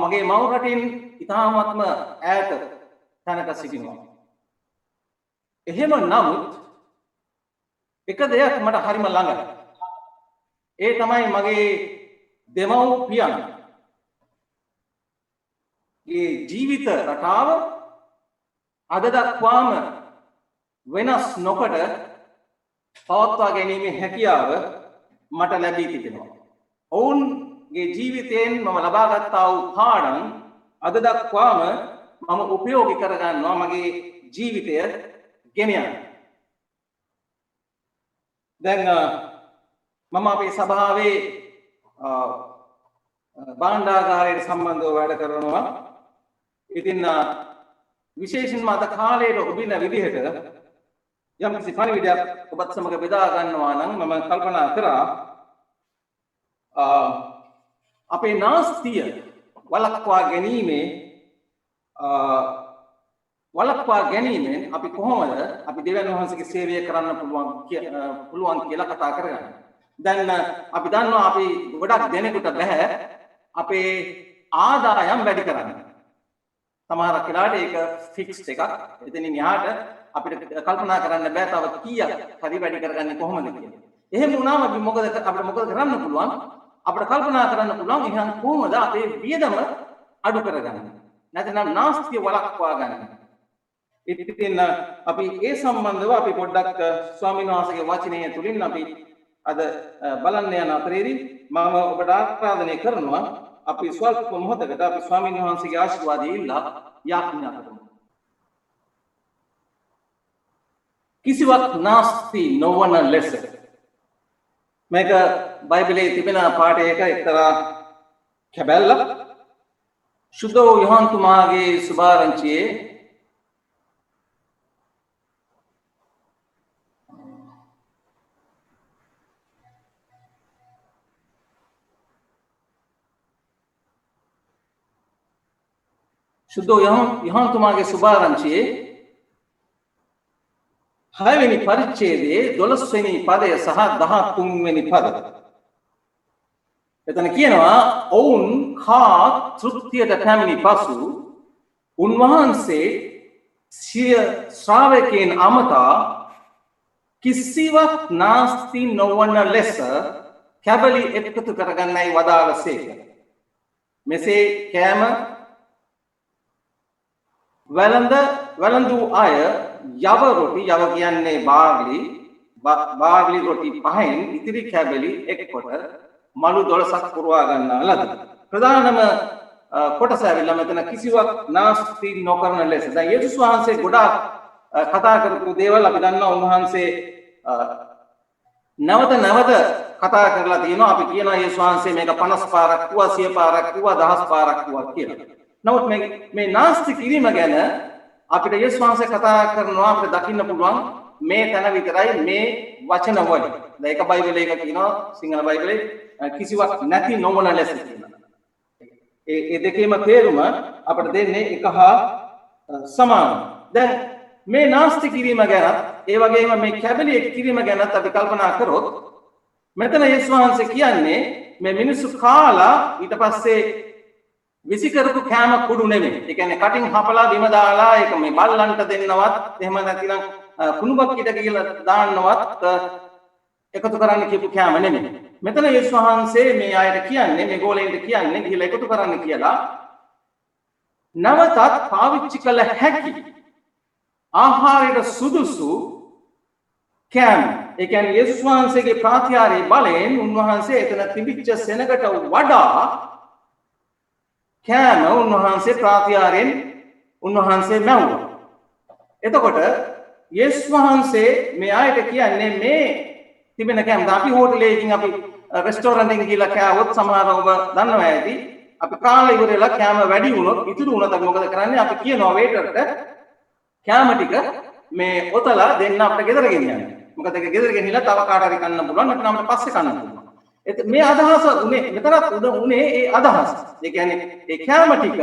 මගේ මව් රටින් ඉතාමත්ම ඈත තැනක සිටිනවා. එහෙම නමුත් එක දෙයක් මට හරිම ළඟයි. ඒ තමයි මගේ දෙමව්පියන් ඒ ජීවිත රටාව අද දක්වාම වෙනස් නොකොට පවත්වා ගැනීමේ හැකියාව මට ලැබී තිබෙනවා. ඔවුන්ගේ ජීවිතයෙන් මම ලබා ගත්තා වූ පාඩම් අද දක්වාම මම උපයෝගී කරගන්නවා මගේ ජීවිතය ගෙන යන්න. දැන් මම අපේ සභාවේ භාණ්ඩාගාරයට සම්බන්ධව වැඩ කරනවා. ඉතින් විශේෂයෙන්ම අද කාලයට ඔබින විදිහට යම් කිසි පණිවිඩයක් ඔබත් සමග බෙදා ගන්නවා නම් මම කල්පනා කරා අපේ නාස්තිය වළක්වා ගැනීමෙන් අපි කොහොමද අපි දෙවියන් වහන්සේගේ සේවය කරන්න පුළුවන් කියලා කතා කරගන්න. දැන් අපි දන්නවා අපි ගොඩක් දෙනෙකුට බෑ අපේ ආදායම් වැඩි කරන්න. සමහරක් වෙලාවට ඒක ෆික්ස්ඩ් එකක්. එතනින් එහාට අපිට කල්පනා කරන්න බෑ තව කීයක් හරි වැඩි කරගන්නේ කොහොමද කියලා. එහෙම වුණාම අපිට මොකද කරන්න පුළුවන්? අපිට කල්පනා කරන්න පුළුවන් එහෙනම් කොහොමද අපේ වියදම අඩු කරගන්නේ? නැත්නම් නාස්තිය වළක්වා ගන්න. ඉතින් අපි ඒ සම්බන්ධව අපි පොඩ්ඩක් ස්වාමීන් වහන්සේගේ වචනය තුලින් අපි අද බලන්න යන අතරේදී මම ඔබට ආරාධනය කරනවා අපි ස්වල්ප මොහොතකට අපි ස්වාමීන් වහන්සේගේ ආශිර්වාදය ඉල්ලා යාඥා කරමු. කිසිවක් නාස්ති නොවන ලෙස මේක බයිබලයේ තිබෙන පාඩයක එක්තරා කැබැල්ලක් සුදෝ යොහන් තුමාගේ සුභාරංචියේ සුදෝ යොහන් තුමාගේ සුභාරංචියේ 6 වෙනි පරිච්ඡේදයේ 12 වෙනි පදය සහ 13 වෙනි පද. එතන කියනවා ඔවුන් කා තෘප්තියට පැමිණි පසු උන්වහන්සේ සිය ශ්‍රාවකයන් අමතා කිසිවක් නාස්ති නොවන ලෙස කැබලි එකතු කරගන්නයි වදාළසේක. මෙසේ කෑම වැළඳූ අය යව රොටි යව කියන්නේ බාර්ලි රොටි පහෙන් ඉතිරි කැබලි එක්කොට මලු 12ක් පුරවා ගන්නා ලද. ප්‍රධානම කොටස ඇවිල්ලා මෙතන කිසිවක් නාස්ති නොකරන ලෙස. දැන් යේසුස් වහන්සේ ගොඩාක් කතා කරපු දේවල් අපි දන්නවා. උන්වහන්සේ නැවත කතා කරලා තියෙනවා. අපි කියනවා යේසුස් වහන්සේ මේක 50 පාරක් කිව්වා, 100 පාරක් කිව්වා, 1000 පාරක් කිව්වා කියලා. නමුත් මේ නාස්ති කිරීම ගැන අපිට යේසුස් වහන්සේ කතා කරනවා අපිට දකින්න පුළුවන් මේ තැන විතරයි මේ වචන වලින්. දැන් එක බයිබලයේ එක කියනවා සිංහල බයිබලයේ කිසිවක් නැති නොවන ලෙස කියනවා. ඒ දෙකේම තේරුම අපිට දෙන්නේ එක හා සමානයි. දැන් මේ නාස්ති කිරීම ගැන ඒ වගේම මේ කැබලි කිරීම ගැනත් අපි කල්පනා කරොත් මෙතන යේසුස් වහන්සේ කියන්නේ මේ මිනිස්සු කාලා ඊට පස්සේ විසි කරපු කෑම කුඩු නෙමෙයි. ඒ කියන්නේ කටින් හපලා බිම දාලා ඒක මේ බල්ලන්ට දෙන්නවත් එහෙම නැතිනම් කුණුබක් ඊට කියලා දාන්නවත් එකතු කරන්න කියපු කෑම නෙමෙයි. මෙතන යේසුස් වහන්සේ මේ අයට කියන්නේ මේ ගෝලෙන්ට කියන්නේ ගිහිල්ලා එකතු කරන්න කියලා නැවතත් පාවිච්චි කළ හැකි ආහාරයට සුදුසු කෑම. ඒ කියන්නේ යේසුස් වහන්සේගේ ප්‍රාතිහාර්ය බලයෙන් උන්වහන්සේ එතන තිබිච්ච සෙනගට වඩා කෑම උන්වහන්සේ ප්‍රාතිහාර්යෙන් උන්වහන්සේ මැව්වා. එතකොට යේසුස් වහන්සේ මේ අයට කියන්නේ මේ තිබෙන කෑම අපි හෝටලයකින් අපි රෙස්ටෝරන්ට් එකකින් ගිහලා කෑවොත් සමහරව ඔබ දන්නවා ඇති අපි කාලා ඉවරලා කෑම වැඩි වුණොත් ඉතුරු වුණොත් අපි මොකද කරන්නේ? අපි කියනවා වේටර්ට කෑම ටික මේ ඔතලා දෙන්න අපිට ගෙදර ගෙනියන්න. මොකද ඒක ගෙදර ගෙනිලා තව කාට හරි කන්න පුළුවන් නැත්නම් අපිට පස්සේ කන්න පුළුවන්. මේ අදහස උනේ මෙතනත් උනේ ඒ අදහස. ඒ කියන්නේ ඒ කෑම ටික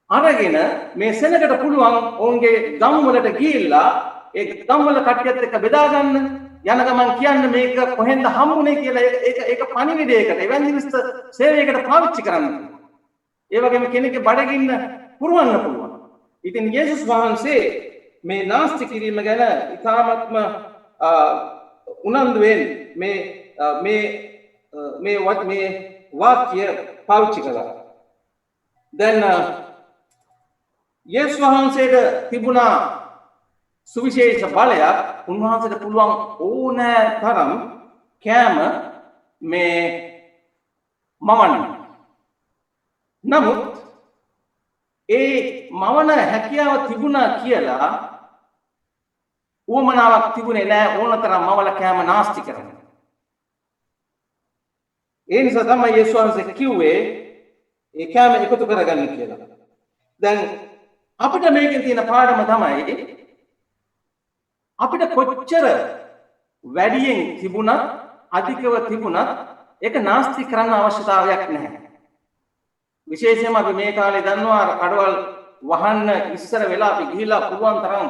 අරගෙන මේ සෙනගට පුළුවන් ඔවුන්ගේ ගම් වලට ගිහිල්ලා ඒ ගම් වල කට්ටියත් එක්ක බෙදා ගන්න. යන ගමන් කියන්න මේක කොහෙන්ද හම්බුනේ කියලා ඒක පණිවිඩයකට එවැන්ජලිස්ට් සේවයකට පාවිච්චි කරන්න. ඒ වගේම කෙනෙක්ගේ බඩගින්න පුරවන්න පුළුවන්. ඉතින් යේසුස් වහන්සේ මේ නාස්ති කිරීම ගැන ඉතාමත්ම උනන්දුවෙන් මේ වාක්‍ය පාවිච්චි කළා. දැන් යේසුස් වහන්සේට තිබුණා සුවිශේෂ බලයක්. උන්වහන්සේට පුළුවන් ඕනෑ තරම් කෑම මේ මවන්න. නමුත් ඒ මවන හැකියාව තිබුණා කියලා උවමනාවක් තිබුණේ නැහැ ඕන තරම් මවල කෑම නාස්ති කරන්න. ඒ නිසා තමයි යේසුස් වහන්සේ කිව්වේ ඒ කෑම එකතු කරගන්න කියලා. දැන් අපිට මේකෙන් තියෙන පාඩම තමයි අපිට කොච්චර වැඩියෙන් තිබුණත් අධිකව තිබුණත් ඒක නාස්ති කරන්න අවශ්‍යතාවයක් නැහැ. විශේෂයෙන්ම අපි මේ කාලේ දන්නවා අර කඩවල් වහන්න ඉස්සර වෙලා අපි ගිහිලා පුළුවන් තරම්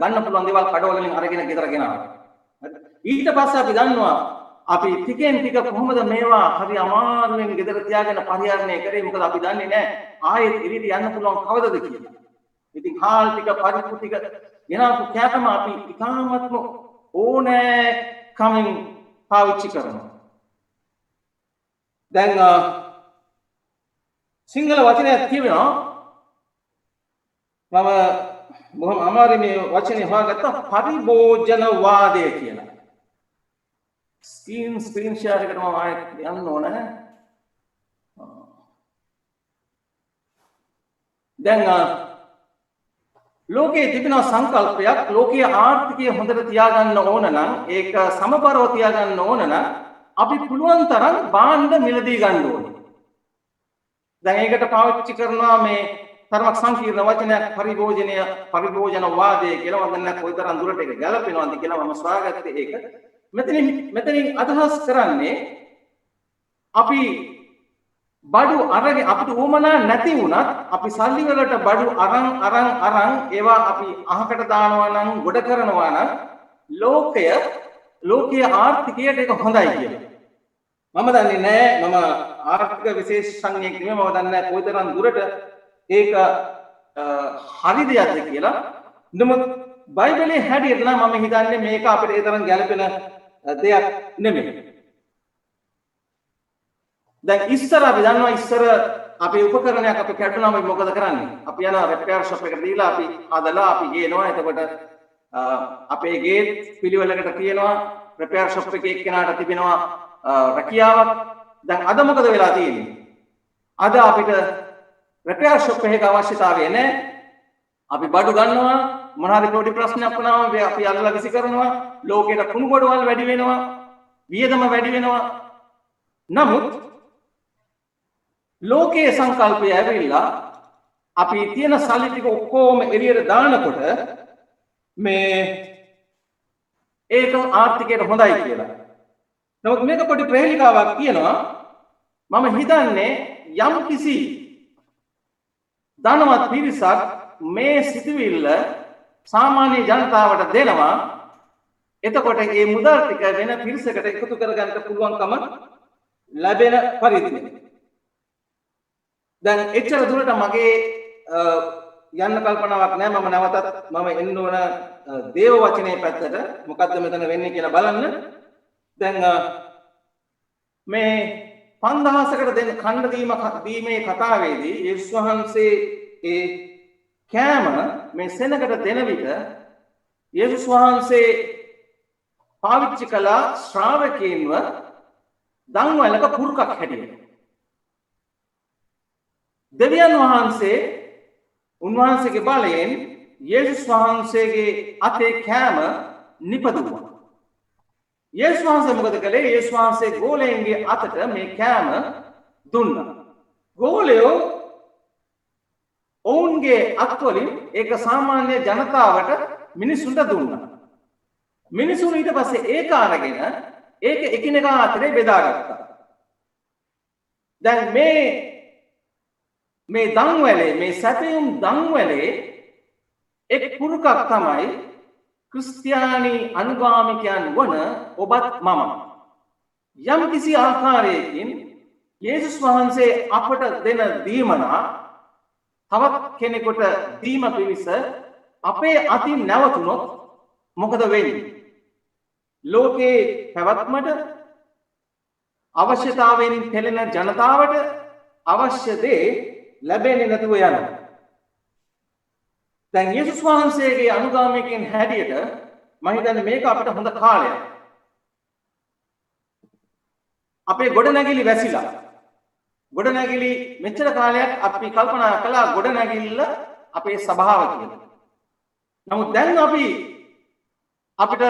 ගන්න පුළුවන් දේවල් කඩවල වලින් අරගෙන ගෙදර ගෙනාවා. ඊට පස්සේ අපි දන්නවා අපි ටිකෙන් ටික කොහොමද මේවා හරි අමාරුවෙන් ගෙදර තියාගෙන පරිහරණය කරේ මොකද අපි දන්නේ නැහැ ආයෙත් එළියට යන්න පුළුවන් කවදද කියලා. ඉතින් හාල් ටික පරිප්පු ටික ගෙනාපු කෑම අපි ඉතාමත්ම ඕනෑ කමින් පාවිච්චි කරනවා. දැන් සිංහල වචනයක් කියවෙනවා මම බොහොම අමාරුයි මේ වචනේ හොයාගත්තා පරිභෝජනවාදය කියලා. ස්ක්‍රීන් ෂෙයාර් එකට මම ආයෙත් යන්න ඕන. දැන් ලෝකයේ තිබෙන සංකල්පයක් ලෝකීය ආර්ථිකය හොඳට තියාගන්න ඕන නම් ඒක සමබරව තියාගන්න ඕන නම් අපි පුළුවන් තරම් භාණ්ඩ මිලදී ගන්න ඕනේ. දැන් ඒකට පාවිච්චි කරනවා මේ තරමක් සංකීර්ණ වචනයක් පරිභෝජනවාදය කියලා. මම දන්නේ කොයිතරම් දුරට ඒක ගැලපෙනවද කියලා මම සොයාගත්තේ ඒක. මෙතනින් අදහස් කරන්නේ අපි බඩු අරගෙන අපිට උවමනා නැති වුණත් අපි සල්ලි වලට බඩු අරන් ඒවා අපි අහකට දානවා නම් ගොඩ කරනවා නම් ලෝකීය ආර්ථිකයට ඒක හොඳයි කියලා. මම දන්නේ නැහැ මම ආර්ථික විශේෂඥයෙක් නෙමෙයි. මම දන්නේ නැහැ කොයිතරම් දුරට ඒක හරි දෙයක්ද කියලා. නමුත් බයිබලයේ හැටියට නම් මම හිතන්නේ මේක අපිට ඒ තරම් ගැළපෙන දෙයක් නෙමෙයි. දැන් ඉස්සර අපි දන්නවා ඉස්සර අපේ උපකරණයක් අපි කැඩුනම අපි මොකද කරන්නේ? අපි යනවා රිපෙයාර් ෂොප් එකට දීලා අපි හදලා අපි ගේනවා. එතකොට අපේ ගේ පිළිවෙලකට තියෙනවා රිපෙයාර් ෂොප් එකේ එක්කෙනාට තිබෙනවා රැකියාවක්. දැන් අද මොකද වෙලා තියෙන්නේ? අද අපිට රිපෙයාර් ෂොප් එකක අවශ්‍යතාවය නැහැ. අපි බඩු ගන්නවා මොනවාරි පොඩි ප්‍රශ්නයක් වුණාම අපි අල්ලලා විසි කරනවා. ලෝකෙට කුණු ගොඩවල් වැඩි වෙනවා. වියදම වැඩි වෙනවා. නමුත් ලෝකයේ සංකල්පය ඇවිල්ලා අපි තියෙන සල්ලි ටික ඔක්කොම එළියට දානකොට මේ ඒක ආර්ථිකයට හොඳයි කියලා. නමුත් මේක පොඩි ප්‍රහේලිකාවක් කියනවා. මම හිතන්නේ යම් කිසි ධනවත් පිරිසක් මේ සිතුවිල්ල සාමාන්‍ය ජනතාවට දෙනවා. එතකොට මේ මුදල් ටික වෙන පිරිසකට එකතු කරගන්න පුළුවන්කම ලැබෙන පරිදි. දැන් එච්චර දුරට මගේ යන්න කල්පනාවක් නැහැ. මම නැවතත් මම එන්න ඕන දේව වචනේ පැත්තට. මොකද්ද මෙතන වෙන්නේ කියලා බලන්න. දැන් මේ 5000කට දෙන ඛණ්ඩ දීමේ කතාවේදී යේසුස් වහන්සේ ඒ කෑම මේ සෙනඟට දෙන විට යේසුස් වහන්සේ පාවිච්චි කළ ශ්‍රාවකයන්ව දන්වැලක පුරුකක් හැටියට. දෙවියන් වහන්සේ උන්වහන්සේගේ බලයෙන් යේසුස් වහන්සේගේ අතේ කෑම නිපදුවා. යේසුස් වහන්සේ මොකද කළේ? යේසුස් වහන්සේ ගෝලයන්ගේ අතට මේ කෑම දුන්නා. ගෝලයෝ ඔවුන්ගේ අත්වලින් ඒක සාමාන්‍ය ජනතාවට මිනිසුන්ට දුන්නා. මිනිසුන් ඊට පස්සේ ඒක අරගෙන ඒක එකිනෙකා අතරේ බෙදාගත්තා. දැන් මේ දන්වැලේ මේ සැපයුම් දන්වැලේ එක් පුරුකක් තමයි ක්‍රිස්තියානි අනුගාමිකයන් වන ඔබත් මම. යම් කිසි ආකාරයකින් යේසුස් වහන්සේ අපට දෙන දීමනා තවත් කෙනෙකුට දීම පිණිස අපේ අතින් නැවතුනොත් මොකද වෙන්නේ? ලෝකේ පැවැත්මට අවශ්‍යතාවයෙන් පෙළෙන ජනතාවට අවශ්‍ය දේ ලැබෙන්නේ නැතුව යනවා. දැන් යේසුස් වහන්සේගේ අනුගාමිකයන් හැටියට මම හිතන්නේ මේක අපිට හොඳ කාලයක්. අපේ ගොඩනැගිලි වැසිලා. ගොඩනැගිලි මෙච්චර කාලයක් අපි කල්පනා කළා ගොඩනැගිල්ල අපේ ස්වභාව කියලා. නමුත් දැන් අපිට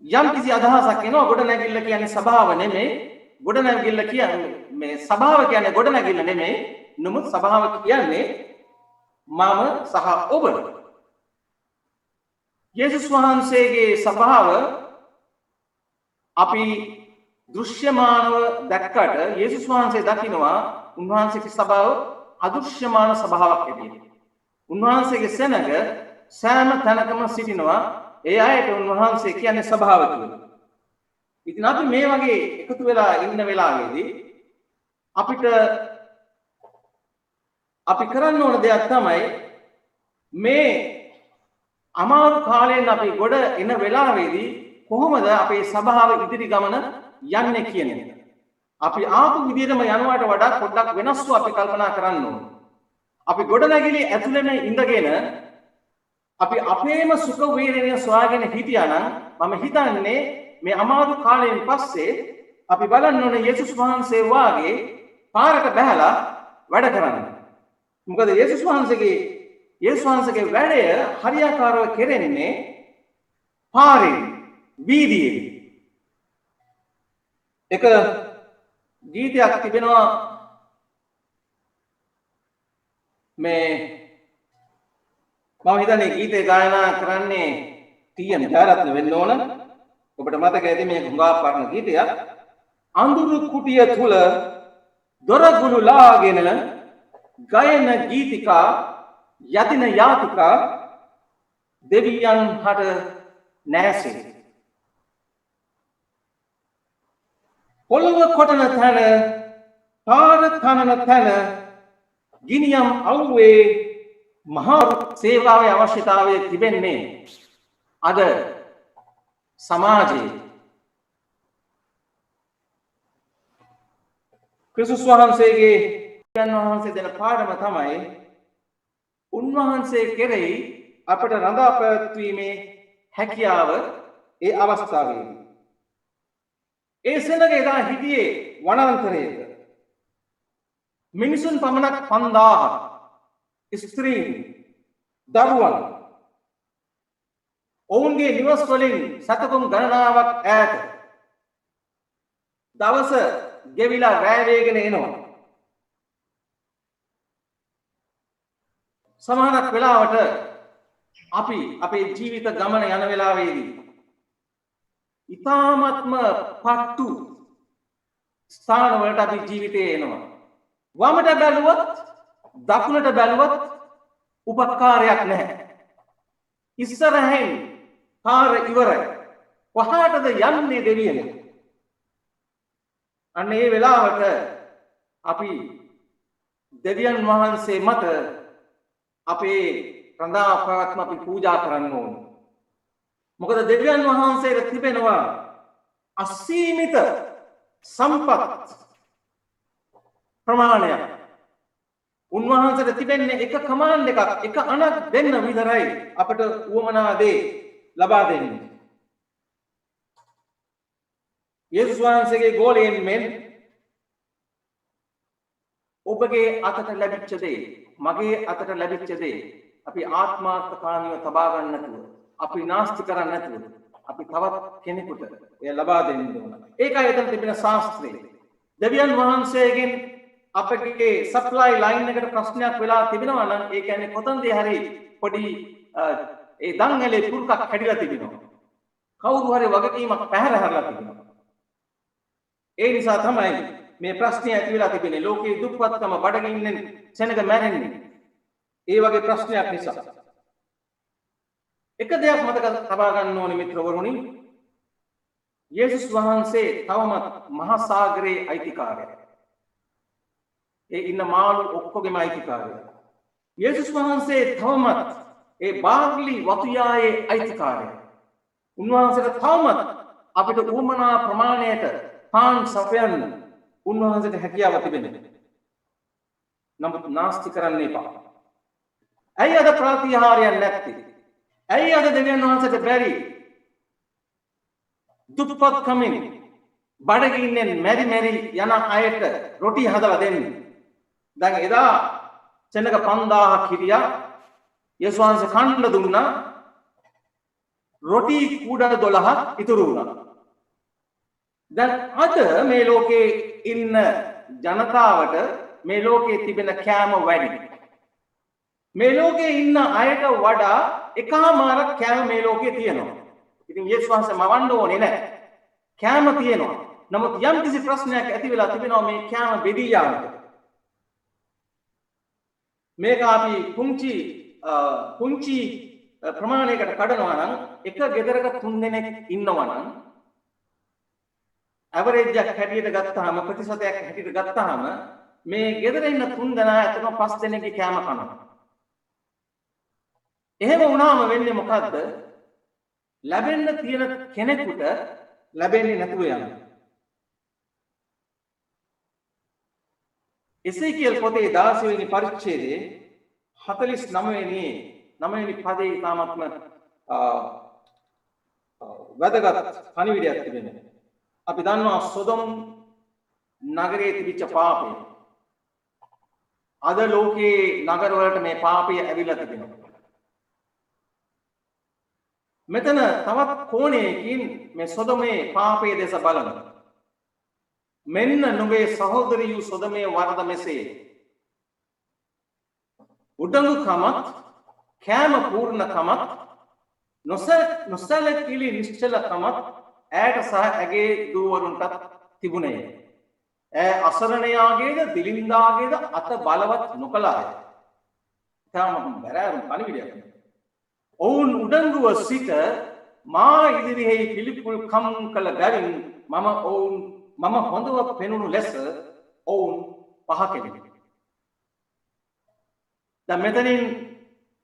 යම් කිසි අදහසක් එනවා ගොඩනැගිල්ල කියන්නේ ස්වභාව නෙමෙයි. ගොඩනැගිල්ල කියන්නේ මේ ස්වභාව කියන්නේ ගොඩනැගිල්ල නෙමෙයි. නමුත් ස්වභාව කියන්නේ මම සහ ඔබ. යේසුස් වහන්සේගේ ස්වභාව අපි දෘශ්‍යමානව දැක්කට යේසුස් වහන්සේ දකිනවා උන්වහන්සේගේ ස්වභාව අදෘශ්‍යමාන ස්වභාවයක් හැටියට. උන්වහන්සේගේ සෙනඟ සෑම තැනකම සිටිනවා. ඒ අයට උන්වහන්සේ කියන්නේ ස්වභාව කියලා. ඉතින් අපි මේ වගේ එකතු වෙලා ඉන්න වෙලාවේදී අපි කරන්න ඕන දෙයක් තමයි මේ අමාරු කාලයෙන් අපි ගොඩ එන වෙලාවේදී කොහොමද අපේ ස්වභාව ඉදිරි ගමන යන්නේ කියන එක. අපි ආපු විදිහටම යනවාට වඩා පොඩ්ඩක් වෙනස්ව අපි කල්පනා කරන්න ඕන. අපි ගොඩනැගිලි ඇතුළේම ඉඳගෙන අපි අපේම සුඛ වේදනය සොයාගෙන හිටියා නම් මම හිතන්නේ මේ අමාරු කාලයෙන් පස්සේ අපි බලන්න ඕනේ යේසුස් වහන්සේ වාගේ පාරට බහැලා වැඩ කරන්න. මොකද යේසුස් වහන්සේගේ වැඩය හරියාකාරව කෙරෙන්නේ පාරේ වීදියේ. එක ගීතයක් තිබෙනවා මේ මම හිතන්නේ ගීතේ ගායනා කරන්නේ ටීඑම් ජයරත්න වෙන්න ඕන. ඔබට මතක ඇති මේ හුඟා පරණ ගීතයක්. අඳුරු කුටිය තුල දොරගුළු ලාගෙන ගයන ගීතිකා යතින යාතිකා දෙවියන් හට නැසේ. පොළව කොටන තැන පාර තනන තැන ගිනියම් අවුවේ මහා සේවාවේ අවශ්‍යතාවය තිබෙන්නේ අද සමාජයේ. ක්‍රිස්තුස් වහන්සේගේ වහන්සේ දෙන පාඩම තමයි උන්වහන්සේ කෙරෙහි අපට රඳා පැවැත්වීමේ හැකියාව ඒ අවස්ථාවේදී. ඒ සෙනඟ එදා හිටියේ වනාන්තරයක. මිනිසුන් පමණක් 5000 ස්ත්‍රීන් දරුවන් ඔවුන්ගේ නිවස් වලින් සතකුම් ගණනාවක් ඈත. දවස ගෙවිලා රැ වේගෙන එනවා. සමහරක් වෙලාවට අපි අපේ ජීවිත ගමන යන වෙලාවේදී ඊ타ත්ම පට්ටු ස්ථාන වලට අපි ජීවිතේ එනවා. වමට බැලුවත් දකුණට බැලුවත් උපකාරයක් නැහැ. ඉස්සරහින් පාර ඉවරයි. කොහාටද යන්නේ දෙවියනේ? අන්න ඒ වෙලාවට අපි දෙවියන් වහන්සේ මත අපේ රඳා පැවැත්ම අපි පූජා කරන්න ඕන. මොකද දෙවියන් වහන්සේට තිබෙනවා අසීමිත සම්පත් ප්‍රමාණයක්. උන්වහන්සේට තිබෙන්නේ එක කමාන්ඩ් එකක්, එක අණක් දෙන්න විතරයි අපට උවමනා දේ ලබා දෙන්නේ. යේසුස් වහන්සේගේ ගෝලයෙන් මෙන් ඔබගේ අතට ලැබිච්ච දේ, මගේ අතට ලැබිච්ච දේ අපි ආත්මාර්ථකාමීව තබා ගන්න නැතුව, අපි නාස්ති කරන්නේ නැතුව, අපි තවත් කෙනෙකුට එය ලබා දෙන්න ඕන. ඒකයි එතන තිබෙන ශාස්ත්‍රය. දෙවියන් වහන්සේගෙන් අපගේ සප්ලයි ලයින් එකට ප්‍රශ්නයක් වෙලා තිබෙනවා නම් ඒ කියන්නේ කොතනදී හරි පොඩි ඒ දංගලේ පුරුකක් කැඩිලා තිබෙනවා. කවුරු හරි වගකීමක් පැහැර හැරලා තිබෙනවා. ඒ නිසා තමයි මේ ප්‍රශ්නේ ඇති වෙලා තිබෙන්නේ. ලෝකයේ දුප්පත්කම බඩගින්නෙන් සෙනඟ මැරෙන්නේ. ඒ වගේ ප්‍රශ්නයක් නිසා. එක දෙයක් මතක තබා ගන්න ඕනේ මිත්‍රවරුනි. යේසුස් වහන්සේ තවමත් මහා සාගරයේ අයිතිකාරයෙක්. ඒ ඉන්න මාළු ඔක්කොගේම අයිතිකාරය. යේසුස් වහන්සේ තවමත් ඒ බාර්ලි වතුයායේ අයිතිකාරය. උන්වහන්සේට තවමත් අපිට උවමනා ප්‍රමාණයට පාන් සපයන්න උන්වහන්සේට හැකියාව තිබෙනවා. නමුත් නාස්ති කරන්න එපා. ඇයි අද ප්‍රාතිහාර්යයක් නැත්තේ? ඇයි අද දෙවියන් වහන්සේට බැරි දුප්පත් කමින් බඩගින්නෙන් මෙරි යන අයට රොටි හදලා දෙන්නේ? දැන් එදා සෙනග 5000ක් හිටියා. යේසුස් වහන්සේ කන්න දුන්නා. රොටි කූඩ 12ක් ඉතුරු වුණා. දැන් අද මේ ලෝකේ ඉන්න ජනතාවට මේ ලෝකේ තිබෙන කෑම වැඩි. මේ ලෝකේ ඉන්න අයට වඩා එකමාරක් කෑම මේ ලෝකේ තියෙනවා. ඉතින් යේසුස් වහන්සේ මවන්න ඕනේ නැහැ. කෑම තියෙනවා. නමුත් යම් කිසි ප්‍රශ්නයක් ඇති වෙලා තිබෙනවා මේ කෑම බෙදී යාමට. මේක අපි පුංචි ප්‍රමාණයකට කඩනවා නම් එක ගෙදරක 3 දෙනෙක් ඉන්නවා නම් ඇවරේජ් එකක් හැටියට ගත්තාම ප්‍රතිශතයක් හැටියට ගත්තාම මේ ගෙදර ඉන්න 3 දෙනා අතන 5 දෙනෙක්ගේ කෑම කනවා. එහෙම වුණාම වෙන්නේ මොකද්ද? ලැබෙන්න තියෙන කෙනෙකුට ලැබෙන්නේ නැතුව යනවා. එසේකියල් පොතේ 16 වෙනි පරිච්ඡේදයේ 49 වෙනි පදයේ තාමත්ම වැදගත් පණිවිඩයක් තිබෙනවා. අපි දන්නවා සොදොම් නගරයේ තිබිච්ච පාපය. අද ලෝකේ නගරවලට මේ පාපය ඇවිල්ලා තිබෙනවා. මෙතන තවත් කෝණයකින් මේ සොදොමේ පාපයේ දෙස බලනවා. මෙන්න නුඹේ සහෝදරියු සොදොමේ වරද මෙසේ. උඩඟුකමත් කෑම පූර්ණකමත් නොසැලකිලි නිශ්චලකමත් ඈට සහ ඇගේ දූවරුන්ටත් තිබුණේ. ඈ අසරණයාගේද දිලින්දාගේද අත බලවත් නොකළාය. තාම බැරෑරුම් පණිවිඩයක්. ඔවුන් උඩඟුව සිට මා ඉදිරියෙහි පිළිකුල්කම් කළ බැවින් මම හොඳව පෙනුණු ලෙස ඔවුන් පහ කෙලිමි. දැන් මෙතනින්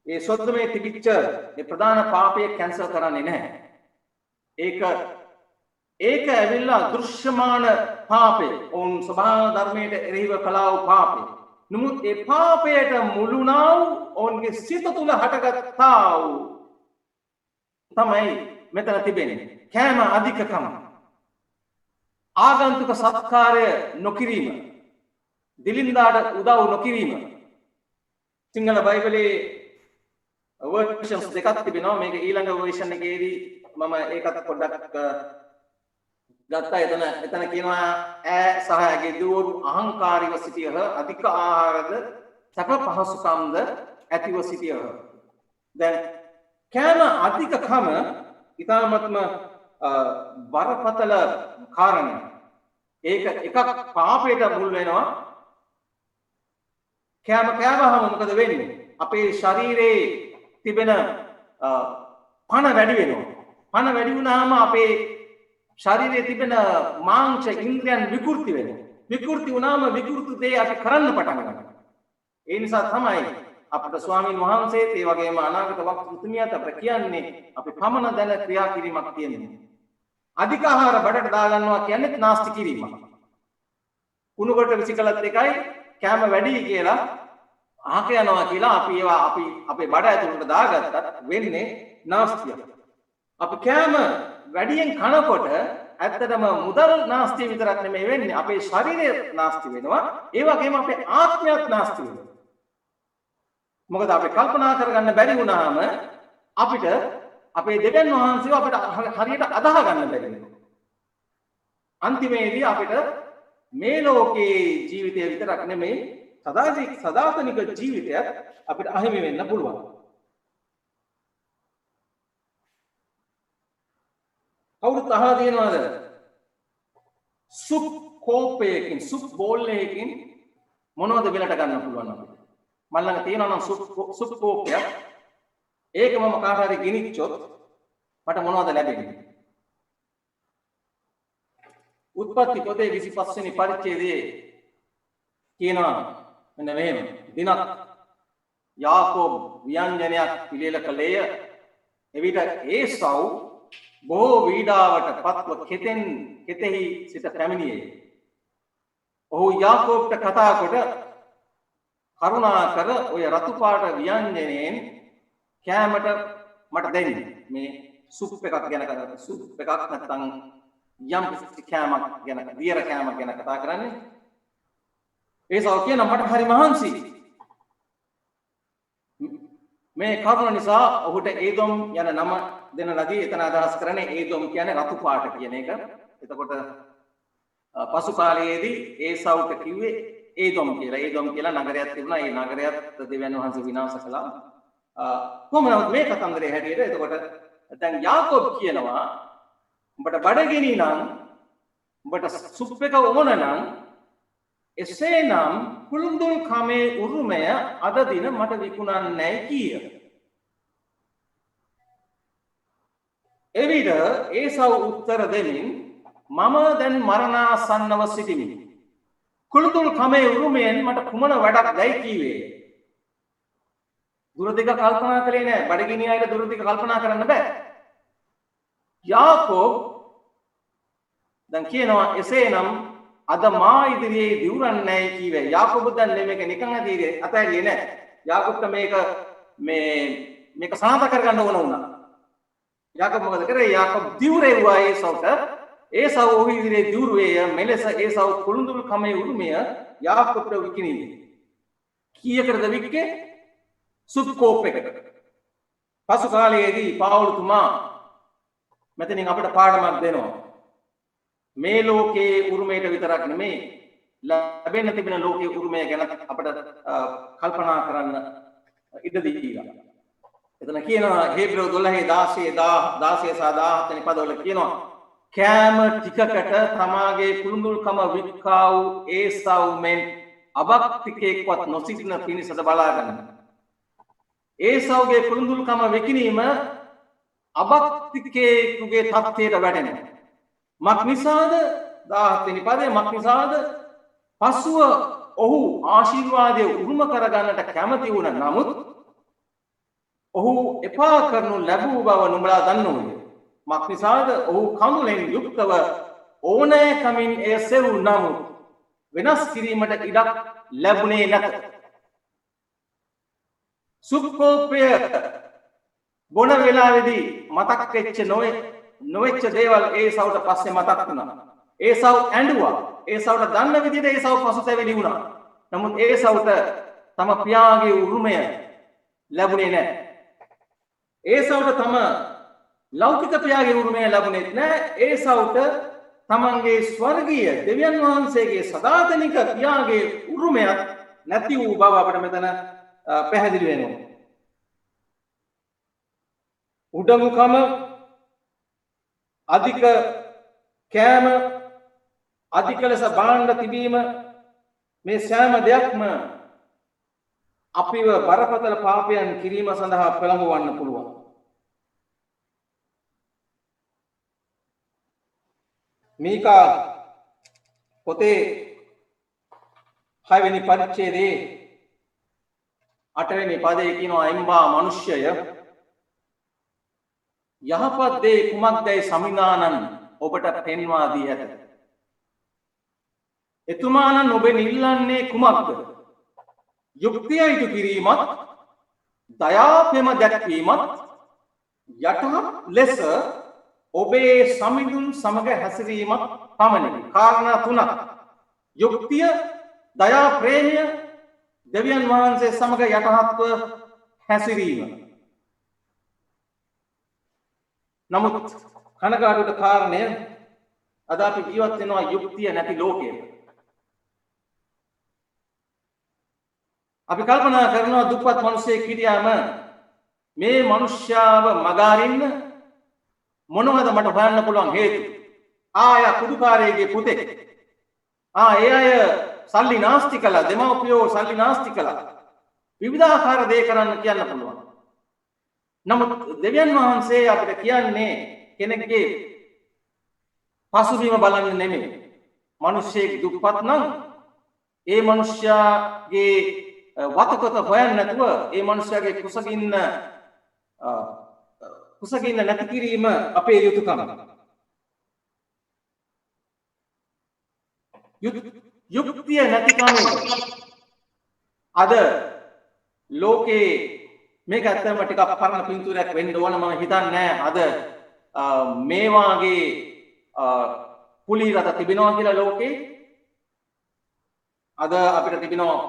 ඒ සොදොමේ තිබිච්ච ඒ ප්‍රධාන පාපය කැන්සල් කරන්නේ නැහැ. ඒක ඇවිල්ලා දෘශ්‍යමාන පාපය. ඔවුන් සබහා ධර්මයට එරෙහිව කළා වූ පාපය. නමුත් ඒ පාපයට මුළුණා වූ ඔවුන්ගේ සිත තුළ හටගත්තා වූ තමයි මෙතන තිබෙන්නේ. කෑම අධිකකම. ආගන්තුක සත්කාරය නොකිරීම. දිලින්දාට උදව් නොකිරීම. සිංහල බයිබලයේ versions දෙකක් තිබෙනවා. මේක ඊළඟ version එකේදී මම ඒකත් පොඩ්ඩක් ගත්තා. එතන කියනවා ඈ සහ ඇගේ දූවරු අහංකාරීව සිටියහ, අධික ආහාරද සැප පහසුකම්ද ඇතිව සිටියහ. දැන් කෑම අධිකකම ඉතාමත්ම බරපතල කාරණයක්. ඒක එකක් පාපයට මුල් වෙනවා. කෑම කෑවහම මොකද වෙන්නේ? අපේ ශරීරයේ තිබෙන පණ වැඩි වෙනවා. පණ වැඩි වුණාම අපේ ශරීරයේ තිබෙන මාංශ ඉන්ද්‍රියන් විකෘති වෙනවා. විකෘති වුණාම විකෘති දේ අපි කරන්න පටන් ගන්නවා. ඒ නිසා තමයි අපට ස්වාමීන් වහන්සේත් ඒ වගේම අනාගත වක්තෘතුමියත් අපට කියන්නේ අපි පමණ දැන ක්‍රියා කිරීමක් තියෙනවා. අධික ආහාර බඩට දාගන්නවා කියන්නේ නාස්ති කිරීමක්. කුණු කොට විසිකලත් එකයි කැම වැඩි කියලා අහක යනවා කියලා අපි ඒවා අපි අපේ බඩ ඇතුළට දාගත්තත් වෙන්නේ නාස්තිය. අපි කැම වැඩියෙන් කනකොට ඇත්තටම මුදල් නාස්තිය විතරක් නෙමෙයි වෙන්නේ අපේ ශරීරය නාස්ති වෙනවා. ඒ වගේම අපේ ආත්මයත් නාස්ති වෙනවා. මොකද අපි කල්පනා කරගන්න බැරි වුණාම අපිට අපේ දෙවියන් වහන්සේව අපිට හරියට අදාහ ගන්න බැරි වෙනවා. අන්තිමේදී අපිට මේ ලෝකේ ජීවිතය විතරක් නෙමෙයි සදාතනික ජීවිතයත් අපිට අහිමි වෙන්න පුළුවන්. කවුරුත් අහලා තියෙනවද? සුප් කෝපයකින් සුප් බෝලයකින් මොනවද වෙලට ගන්න පුළුවන් අපිට? මම ළඟ තියෙනවා නම් සුප් කෝපයක්. ඒක මම කාට හරි ගෙනිච්චොත් මට මොනවද ලැබෙන්නේ? උත්පත්ති පොතේ 25 වෙනි පරිච්ඡේදයේ කියනවා මෙන්න මෙහෙම දිනක් යාකෝබ් ව්‍යංජනයක් පිළියෙල කළේය. එවිට ඒසව් බොහෝ වීඩාවට පත්ව කෙතෙහි සිට පැමිණියේ. ඔහු යාකෝබ්ට කතා කොට කරුණා කර ඔය රතු පාට ව්‍යංජනයෙන් කෑමට මට දෙන්න. මේ සුප් එකක් ගැන කතා සුප් එකක් නැත්නම් යම් කෑමක් ගැන දියර කෑමක් ගැන කතා කරන්නේ. ඒසව් කියන මට හරි මහන්සි. මේ කරුණ නිසා ඔහුට ඒදොම් යන නම දෙන ලදී. එතන අදහස් කරන්නේ ඒදොම් කියන්නේ රතු පාට කියන එක. එතකොට පසු කාලයේදී ඒසව්ට කිව්වේ ඒදොම් කියලා. ඒදොම් කියලා නගරයක් තිබුණා. ඒ නගරයත් දෙවියන් වහන්සේ විනාශ කළා. කොහොමද මේ කතන්දරේ හැටියට? එතකොට දැන් යාකෝබ් කියනවා උඹට බඩගිනි නම් උඹට සුප් එක ඕන නම් එසේනම් කුළුඳුල් කමේ උරුමය අද දින මට විකුණන්නේ නැහැ කීය. එවිට ඒසව් උත්තර දෙමින් මම දැන් මරණාසන්නව සිටිමි. කුළුඳුල් කමේ උරුමයෙන් මට කුමන වැඩක් දැයි කීවේ. දුරදිග කල්පනා කළේ නැහැ. බඩගිනි අයට දුරදිග කල්පනා කරන්න බෑ. යාකෝබ් දැන් කියනවා එසේනම් අද මා ඉදිරියේ දිවුරන්නේ නැහැ කීවේ. යාකෝබ් දැන් මේක නිකන් අතෑරියේ නැහැ. යාකෝබ්ට මේක සාන්ත කරගන්න ඕන වුණා. යාකෝබ් මොකද කරේ? යාකෝබ් දිවුරෙව්වා ඒසව්ට. ඒසව් ඔහු ඉදිරියේ දිවුරුවේය. මෙලෙස ඒසව් කුළුඳුල් කමේ උරුමය යාකෝබ්ට විකිණීය. කීයකටද වික්කේ? සුප් කෝප් එකකට. පසු කාලයේදී පාවුලුතුමා මෙතනින් අපිට පාඩමක් දෙනවා. මේ ලෝකයේ උරුමයට විතරක් නෙමෙයි ලැබෙන්න තිබෙන ලෝකයේ උරුමය ගැන අපිට කල්පනා කරන්න ඉඩ දීලා. එතන කියනවා හේබ්‍රව 12:16 වෙනි පදවල කියනවා කෑම ටිකකට තමාගේ කුළුඳුල්කම වික්කා වූ ඒසව් මෙන් අභක්තිකෙක්වත් නොසිටින පිණිසද බලා ගන්න. ඒසව්ගේ කුළුඳුල්කම විකිණීම අභක්තිකයෙකුගේ තත්ත්වයට වැටෙනවා. මක් නිසාද 17 වෙනි පදේ මක් නිසාද පසුව ඔහු ආශිර්වාදය උරුම කරගන්නට කැමති වුණ නමුත් ඔහු එපා කරනු ලැබූ බව නුඹලා දන්නෝය. මක් නිසාද ඔහු කඳුලෙන් යුක්තව ඕනෑකමින් එය සෙව් නමුත් වෙනස් කිරීමට ඉඩක් ලැබුණේ නැත. සුක්කෝපය බොන වෙලාවේදී මතක් වෙච්ච නොවෙච්ච දේවල් ඒසව්ට පස්සේ මතක් වුණා. ඒසව් ඇඬුවා. ඒසව්ට දන්න විදිහට ඒසව් පසුතැවිලි වුණා. නමුත් ඒසව්ට තම පියාගේ උරුමය ලැබුණේ නැහැ. ඒසව්ට තම ලෞකික පියාගේ උරුමය ලැබුණේ නැහැ. ඒසව්ට තමන්ගේ ස්වර්ගීය දෙවියන් වහන්සේගේ සදාතනික පියාගේ උරුමයක් නැති වූ බව අපිට මෙතන පැහැදිලි වෙනවා. උඩඟුකම අධික කෑම අධික ලෙස භාණ්ඩ තිබීම මේ සෑම දෙයක්ම අපිව බරපතල පාපයන් කිරීම සඳහා පෙළඹවන්න පුළුවන්. මීකා පොතේ 6 වෙනි පරිච්ඡේදයේ 8 වෙනි පදයේ කියනවා එම්බා මිනිස්යය යහපත් දේ කුමක්දයි සමිනානන් ඔබට පෙන්වා දී ඇත. එතුමානන් ඔබෙන් ඉල්ලන්නේ කුමක්ද? යුක්තිය ඉටු කිරීමත්, දයාපෙම දැක්වීමත්, යටහත් ලෙස ඔබේ සමිඳුන් සමග හැසිරීමත් පමණි. කාරණා තුනක්. යුක්තිය, දයා ප්‍රේමය, දෙවියන් වහන්සේ සමග යටහත්ව හැසිරීම. නමුත් කනගාටුවට කාරණය අද අපි ජීවත් වෙනවා යුක්තිය නැති ලෝකයක. අපි කල්පනා කරනවා දුප්පත් මිනිසෙක් හිටියාම මේ මිනිස්යාව මගහරින්න මොනවද මට හොයන්න පුළුවන් හේතු? ආය කුඩුකාරයෙක්ගේ පුතෙක්. ඒ අය සල්ලි නාස්ති කළා, දෙමව්පියෝ සල්ලි නාස්ති කළා. විවිධාකාර දේ කරන්න කියන්න පුළුවන්. නමුත් දෙවියන් වහන්සේ අපිට කියන්නේ කෙනෙක්ගේ පසුබිම බලන්න නෙමෙයි. මිනිස්සෙක් දුප්පත් නම් ඒ මනුෂ්‍යයාගේ වතකොත හොයන්නේ නැතුව ඒ මනුෂ්‍යයාගේ කුසගින්න නැති කිරීම අපේ යුතුයකම. යුක්තිය නැතිකමෙන් අද ලෝකේ මේක ඇත්තම ටිකක් පරණ පින්තූරයක් වෙන්න ඕන මම හිතන්නේ අද මේ වාගේ පුලි රට තිබෙනවා කියලා ලෝකේ. අද අපිට තිබෙනවා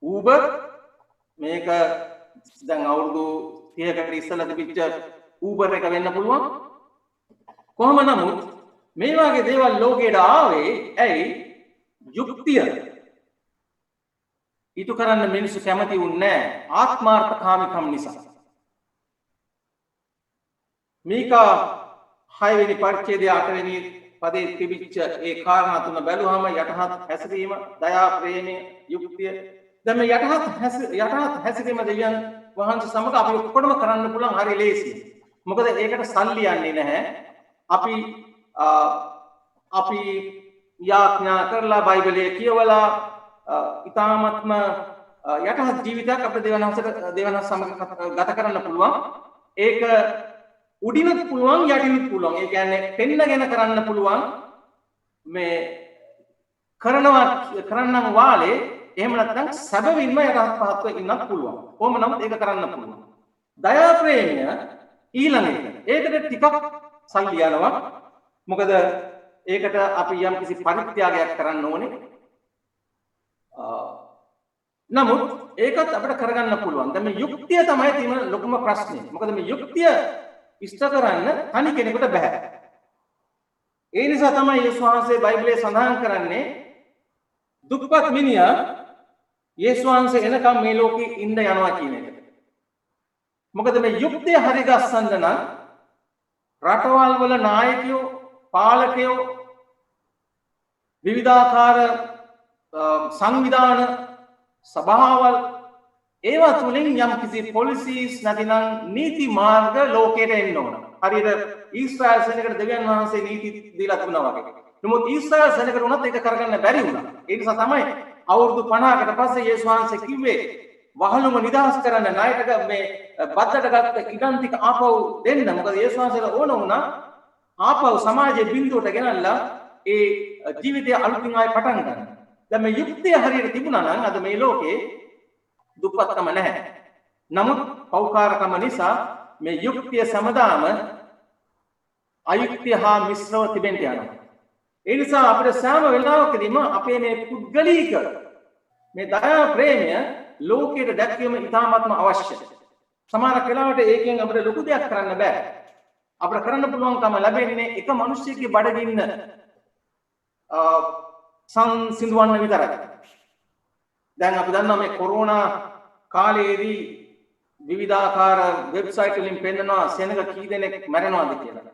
Uber මේක දැන් අවුරුදු 30කට ඉස්සෙල්ලා තිබිච්ච Uber එක වෙන්න පුළුවන්. කොහොම නමුත් මේ වගේ දේවල් ලෝකයට ආවේ ඇයි? යුක්තිය ඊට කරන්න මිනිස්සු කැමති වුණේ නැහැ ආත්මාර්ථකාමීකම් නිසා. මේක 6 වෙනි පරිච්ඡේදයේ 8 වෙනි පදේ තිබිච්ච ඒ කාරණා තුන බැලුවාම යටහත් හැසිරීම, දයා, ප්‍රේමය, යුක්තිය. දැන් මේ යටහත් හැසිරීම දෙවියන් වහන්සේ සමග අපි ඔක්කොම කරන්න පුළුවන් හරි ලේසියි. මොකද ඒකට සල්ලි යන්නේ නැහැ. අපි යාඥා කරලා බයිබලය කියවලා ඊ타ත්ම යටහත් ජීවිතයක් අපේ දෙවියන් සමග ගත කරන්න පුළුවන්. ඒක උඩිනුත් පුළුවන් යටිනුත් පුළුවන්. ඒ කියන්නේ පෙන්නගෙන කරන්න පුළුවන්. මේ කරන්නම් වාලේ එහෙම නැත්නම් සැබවින්ම යටහත් පහත්ව ඉන්නත් පුළුවන්. කොහොම නමුත් ඒක කරන්න පුළුවන්. දයා ප්‍රේමය ඊළඟ එක. ඒකට ටිකක් සල්ලි යනවා. මොකද ඒකට අපි යම් කිසි පරිත්‍යාගයක් කරන්න ඕනේ. නමුත් ඒකත් අපිට කරගන්න පුළුවන්. දැන් මේ යුක්තිය තමයි තියෙන ලොකුම ප්‍රශ්නේ. මොකද මේ යුක්තිය ඉෂ්ට කරන්න තනි කෙනෙකුට බෑ. ඒ නිසා තමයි යේසුස් වහන්සේ බයිබලයේ සඳහන් කරන්නේ දුක්පත් මිනිහා යේසුස් වහන්සේ එනකම් මේ ලෝකේ ඉන්න යනවා කියන එක. මොකද මේ යුක්තිය හරි ගස්සන්න නම් රටවල් වල නායකයෝ, පාලකයෝ, විවිධාකාර සංවිධාන සභාවල් ඒවා තුලින් යම් කිසි පොලිසිස් නැතිනම් නීති මාර්ග ලෝකයට එන්න ඕන. හරියට ඊශ්‍රායල් සෙනගට දෙවියන් වහන්සේ නීති දීලා තිබුණා වගේ. නමුත් ඊශ්‍රායල් සෙනගට උනත් ඒක කරගන්න බැරි වුණා. ඒ නිසා තමයි අවුරුදු 50කට පස්සේ යේසුස් වහන්සේ කිව්වේ වහලුම නිදහස් කරන්න ණයට මේ බද්දට ගත්ත ඉඩම් ටික ආපහු දෙන්න. මොකද යේසුස් වහන්සේලා ඕන වුණා ආපහු සමාජයේ බිඳුවට ගෙනල්ලා ඒ ජීවිතය අලුතින් ආයෙ පටන් ගන්න. දැන් මේ යුක්තිය හරියට තිබුණා නම් අද මේ ලෝකේ දුප්පත්කම නැහැ. නමුත් පෞකාරකම නිසා මේ යුක්තිය සමදාම අයුක්තිය හා මිශ්‍රව තිබෙන්න යනවා. ඒ නිසා අපිට සෑම වෙලාවකදීම අපේ මේ පුද්ගලික මේ දයා ප්‍රේමය ලෝකයට දැක්වීම ඉතාමත්ම අවශ්‍යයි. සමහරක් වෙලාවට ඒකෙන් අපිට ලොකු දෙයක් කරන්න බෑ. අපිට කරන්න පුළුවන්කම ලැබෙන්නේ එක මිනිහෙක්ගේ බඩගින්න සංසිඳවන්න විතරයි. දැන් අපි දන්නවා මේ කොරෝනා කාලයේදී විවිධාකාර වෙබ්සයිට් වලින් පෙන්නනවා සෙනග කී දෙනෙක් මැරෙනවද කියලා.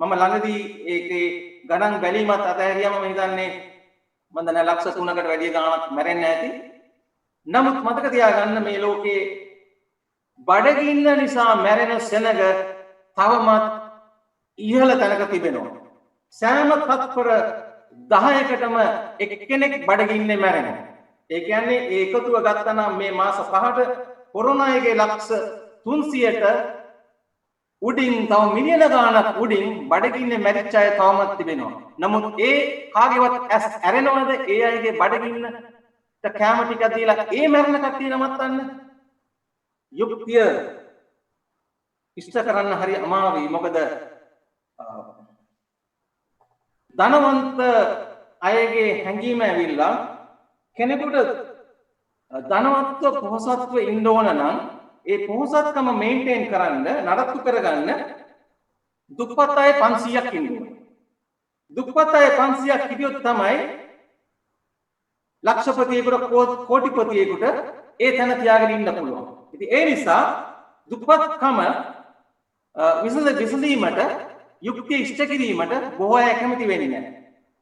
මම ළඟදී ඒකේ ගණන් බැලීමත් අතහැරියම මම හිතන්නේ මම දැන් ලක්ෂ 3කට වැඩි ගණනක් මැරෙන්නේ නැති. නමුත් මතක තියාගන්න මේ ලෝකේ බඩගින්න නිසා මැරෙන සෙනග තවමත් ඉහළ තැනක තිබෙනවා. සෑම තත්පර 10කටම එක්කෙනෙක් බඩගින්නේ මැරෙනවා. ඒ කියන්නේ ඒකතුව ගත්තා නම් මේ මාස 5ට කොරෝනා එකේ ලක්ෂ 300ට උඩින් තව මිලියන ගාණක් උඩින් බඩගින්නේ මැරිච්ච අය තවමත් තිබෙනවා. නමුත් ඒ කාගේවත් ඇස් ඇරෙනවද? ඒ අයගේ බඩගින්නට කැම ටිකක් දීලා ඒ මැරෙන කට්ටිය නවත්තන්න. යුක්තිය ඉෂ්ට කරන්න හරි අමාරුයි. මොකද ධනවන්ත අයගේ හැඟීම ඇවිල්ලා කෙනෙකුට ධනවත්ව පොහොසත්ව ඉන්න ඕන නම් ඒ පොහොසත්කම මේන්ටේන් කරන්න නඩත්තු කරගන්න දුප්පත් අය 500ක් ඉන්න ඕන. දුප්පත් අය 500ක් හිටියොත් තමයි ලක්ෂපතියෙකුට කෝටිපතියෙකුට ඒ තැන තියාගෙන ඉන්න පුළුවන්. ඉතින් ඒ නිසා දුප්පත්කම විසඳීමට යුක්තිය ඉෂ්ට කිරීමට බොහෝ අය කැමති වෙන්නේ නැහැ.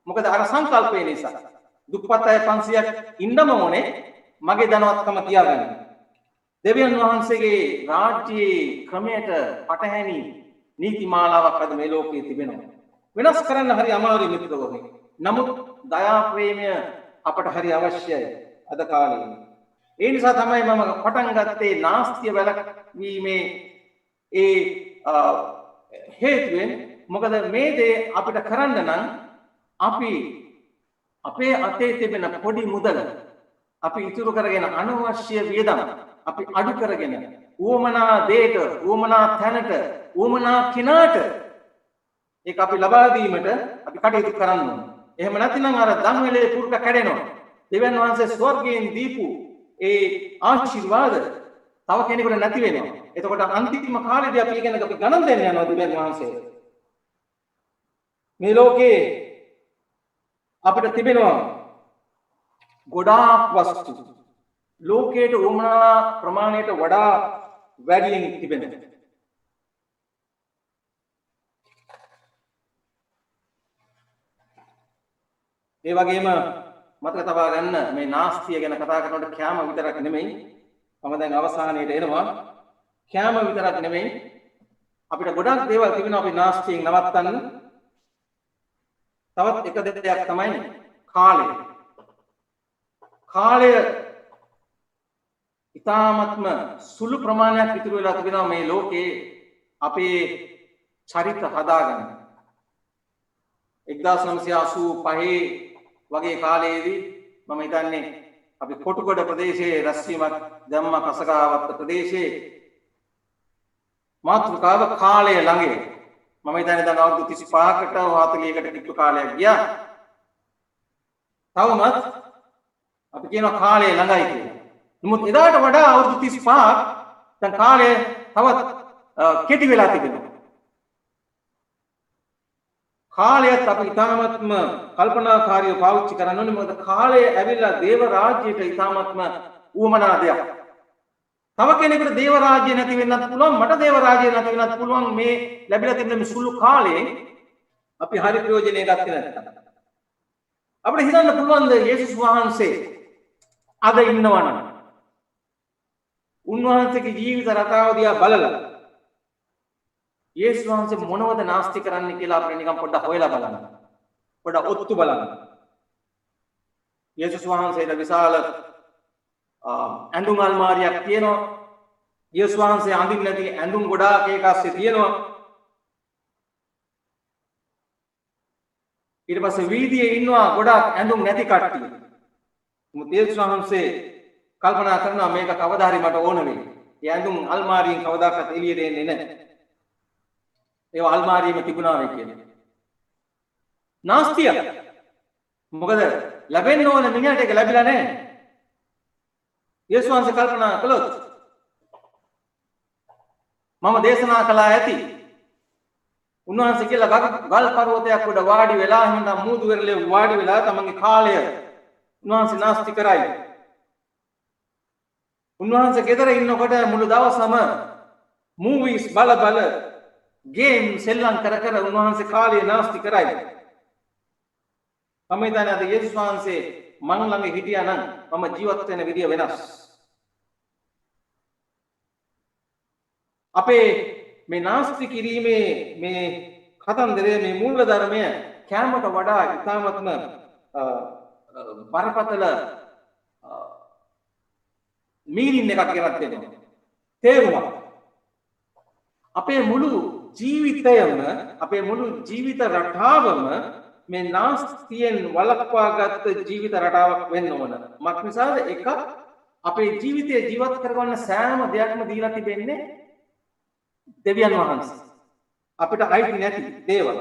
මොකද අර සංකල්පය නිසා. දුප්පත් අය 500ක් ඉන්නම ඕනේ මගේ ධනවත්කම තියාගන්න. දෙවියන් වහන්සේගේ රාජ්‍යයේ ක්‍රමයට පටහැනි නීති මාලාවක් අද මේ ලෝකයේ තිබෙනවා. වෙනස් කරන්න හරි අමාරුයි මිත්‍රවරුනි. නමුත් දයා ප්‍රේමය අපට හරි අවශ්‍යයි අද කාලේ. ඒ නිසා තමයි මම පටන් ගත්තේ නාස්තිය වැළැක්වීමේ ඒ හේතුවෙන්. මොකද මේ දේ අපිට කරන්න නම් අපි අපේ අතේ තිබෙන පොඩි මුදල අපි ඉතුරු කරගෙන අනවශ්‍ය වියදම් අපි අඩු කරගෙන උවමනා දෙයට, උවමනා තැනට, උවමනා කෙනාට ඒක අපි ලබා දීමට අපි කටයුතු කරන්න ඕනේ. එහෙම නැතිනම් අර ධම්මලේ පුරුක කැඩෙනවා. දෙවියන් වහන්සේ ස්වර්ගයෙන් දීපු ඒ ආශිර්වාද තව කෙනෙකුට නැති වෙනවා. එතකොට අන්තිම කාලේදී අපි ඉගෙන ගණන් දෙන්න යනවා දෙවියන් වහන්සේ. මේ ලෝකේ අපිට තිබෙනවා ගොඩාක් වස්තු. ලෝකයට උවමනා ප්‍රමාණයට වඩා වැඩියෙන් තිබෙනවා. ඒ වගේම මතක තබා ගන්න මේ නාස්තිය ගැන කතා කරනකොට කැම විතරක් නෙමෙයි. මම දැන් අවසානයේට එනවා. කැම විතරක් නෙමෙයි. අපිට ගොඩක් දේවල් තිබෙනවා අපි නාස්තියෙන් නවත්තන්න. තවත් එක දෙයක් තමයි කාලය. කාලය ඉතාමත්ම සුළු ප්‍රමාණයක් ඉතුරු වෙලා තිබෙනවා මේ ලෝකේ අපේ චරිත හදාගන්න. 1985 වගේ කාලයේදී මම හිතන්නේ අපි කොටුගොඩ ප්‍රදේශයේ රැස්වීමක් ධම්ම කසකාවත්ත ප්‍රදේශයේ මාතෘකාව කාලය ළඟේ. මම හිතන්නේ දැන් අවුරුදු 35කට 40කට කිට්ටු කාලයක් ගියා. තවමත් අපි කියනවා කාලය ළඟයි කියලා. නමුත් එදාට වඩා අවුරුදු 35ක් දැන් කාලය තවත් කෙටි වෙලා තිබෙනවා. කාලයත් අපි ඉතාමත්ම කල්පනාකාරීව පාවිච්චි කරන්න ඕනේ. මොකද කාලය ඇවිල්ලා දේව රාජ්‍යයට ඉතාමත්ම උවමනා දෙයක්. තව කෙනෙකුට දේව රාජ්‍ය නැති වෙන්නත් පුළුවන්, මට දේව රාජ්‍ය නැති වෙන්නත් පුළුවන්. මේ ලැබිලා තිබෙන මේ සුළු කාලයෙන් අපි හරි ප්‍රයෝජනය ගත්තේ නැත්නම් අපිට හිතන්න පුළුවන් ද යේසුස් වහන්සේ අද ඉන්නවනම් උන්වහන්සේගේ ජීවිත රටාව දිහා බලලා යේසුස් වහන්සේ මොනවද නාස්ති කරන්නේ කියලා අපිට නිකන් පොඩ්ඩක් හොයලා බලන්න. පොඩ්ඩක් ඔත්තු බලන්න. යේසුස් වහන්සේට විශාල ඇඳුම් අල්මාරියක් තියෙනවා. යේසුස් වහන්සේ අඳින්න නැති ඇඳුම් ගොඩාක් ඒක ASCII තියෙනවා. ඊට පස්සේ වීදියේ ඉන්නවා ගොඩාක් ඇඳුම් නැති කට්ටිය. මුත් යේසුස් වහන්සේ කල්පනා කරනවා මේක කවදා හරි මට ඕන වෙයි. ඒ ඇඳුම් අල්මාරියෙන් කවදාකවත් එළියට එන්නේ නැහැ. ඒ අල්මාරියෙම තිබුණා වේ කියන්නේ. නාස්තිය. මොකද ලැබෙන්න ඕන මිනිහට ඒක ලැබිලා නැහැ. යේසුස් වහන්සේ කල්පනා කළොත් මම දේශනා කළා ඇති. උන්වහන්සේ කියලා ගල් පර්වතයක් උඩ වාඩි වෙලා එහෙනම් මූදු වෙරළේ වාඩි වෙලා තමන්ගේ කාලය උන්වහන්සේ නාස්ති කරයි. උන්වහන්සේ ගෙදර ඉන්නකොට මුළු දවසම මූවිස් බල ගේම් සෙල්ලම් කර උන්වහන්සේ කාලය නාස්ති කරයි. මම හිතන්නේ අද යේසුස් වහන්සේ මං ළඟ හිටියා නම් මම ජීවත් වෙන විදිය වෙනස්. අපේ මේ නාස්ති කිරීමේ මේ කතන්දරයේ මේ මූල ධර්මය කැමකට වඩා ඉතාමත්ම බරපතල මීනින් එකක් ගෙනත් දෙනවා. තේරුමක්. අපේ මුළු ජීවිතයම අපේ මුළු ජීවිත රටාවම මේ නාස්තියෙන් වළක්වාගත් ජීවිත රටාවක් වෙන්න ඕන. මක් නිසාද? එක අපේ ජීවිතය ජීවත් කරගන්න සෑම දෙයක්ම දීලා තිබෙන්නේ දෙවියන් වහන්සේ. අපිට අයිති නැති දේවල්.